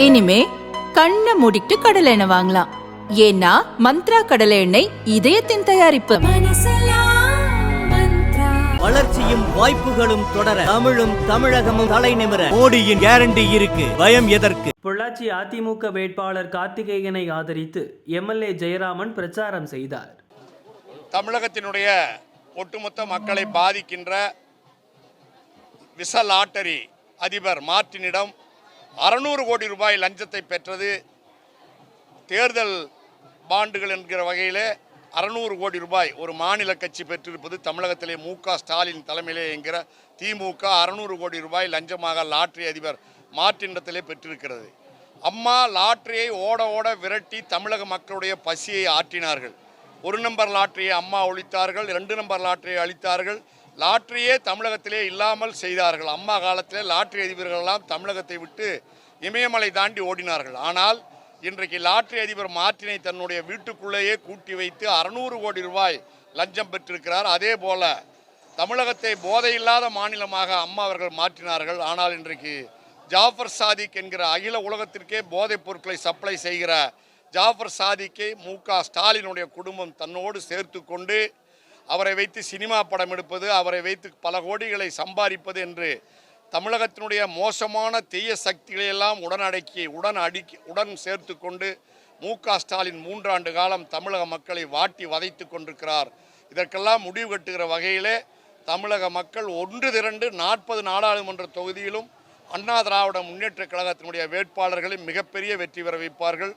இனிமே கண்ணை மூடிட்டு கடலை எண்ணெய் வாங்கலாம். ஏன்னா மந்த்ரா கடலை எண்ணெய் இதயத்தின் தயாரிப்பு. வளர்ச்சியும் வாய்ப்புகளும் தொடர தமிழும் தமிழகமும் தலைநிமிர மோடியின் கேரண்டி இருக்கு. பயம் எதற்கு? பொள்ளாச்சி அதிமுக வேட்பாளர் கார்த்திகேயனை ஆதரித்து எம்எல்ஏ ஜெயராமன் பிரச்சாரம் செய்தார். தமிழகத்தினுடைய ஒட்டுமொத்த மக்களை பாதிக்கின்ற விச லாட்டரி அதிபர் மார்ட்டினிடம் 600 கோடி ரூபாய் லஞ்சத்தை பெற்றது. தேர்தல் பாண்டுகள் என்கிற வகையிலே 600 கோடி ரூபாய் ஒரு மாநில கட்சி பெற்றிருப்பது தமிழகத்திலே மு.க. ஸ்டாலின் தலைமையிலே என்கிற திமுக 600 கோடி ரூபாய் லஞ்சமாக லாட்டரி அதிபர் மார்ட்டினிடத்திலே பெற்றிருக்கிறது. அம்மா லாட்டரியை ஓட ஓட விரட்டி தமிழக மக்களுடைய பசியை ஆற்றினார்கள். 1 நம்பர் லாட்டரியை அம்மா ஒழித்தார்கள், 2 நம்பர் லாட்டரியை அளித்தார்கள். லாட்டரியே தமிழகத்திலே இல்லாமல் செய்தார்கள். அம்மா காலத்திலே லாட்டரி அதிபர்களெல்லாம் தமிழகத்தை விட்டு இமயமலை தாண்டி ஓடினார்கள். ஆனால் இன்றைக்கு லாட்டரி அதிபர் மார்ட்டினை தன்னுடைய வீட்டுக்குள்ளேயே கூட்டி வைத்து 600 கோடி ரூபாய் லஞ்சம் பெற்றிருக்கிறார். அதே போல தமிழகத்தை போதையில்லாத மாநிலமாக அம்மா அவர்கள் மாற்றினார்கள். ஆனால் இன்றைக்கு ஜாஃபர் சாதிக் என்கிற அகில உலகத்திற்கே போதைப் பொருட்களை சப்ளை செய்கிற ஜாஃபர் சாதிக்கை மு.க. ஸ்டாலினுடைய குடும்பம் தன்னோடு சேர்த்து கொண்டு அவரை வைத்து சினிமா படம் எடுப்பது, அவரை வைத்து பல கோடிகளை சம்பாதிப்பது என்று தமிழகத்தினுடைய மோசமான தீய சக்திகளையெல்லாம் உடன் சேர்த்து கொண்டு மு.க. ஸ்டாலின் 3 ஆண்டு காலம் தமிழக மக்களை வாட்டி வதைத்து கொண்டிருக்கிறார். இதற்கெல்லாம் முடிவு கட்டுகிற வகையிலே தமிழக மக்கள் ஒன்று திரண்டு 40 நாடாளுமன்ற தொகுதியிலும் அண்ணா திராவிட முன்னேற்ற கழகத்தினுடைய வேட்பாளர்களை மிகப்பெரிய வெற்றி பெற வைப்பார்கள்.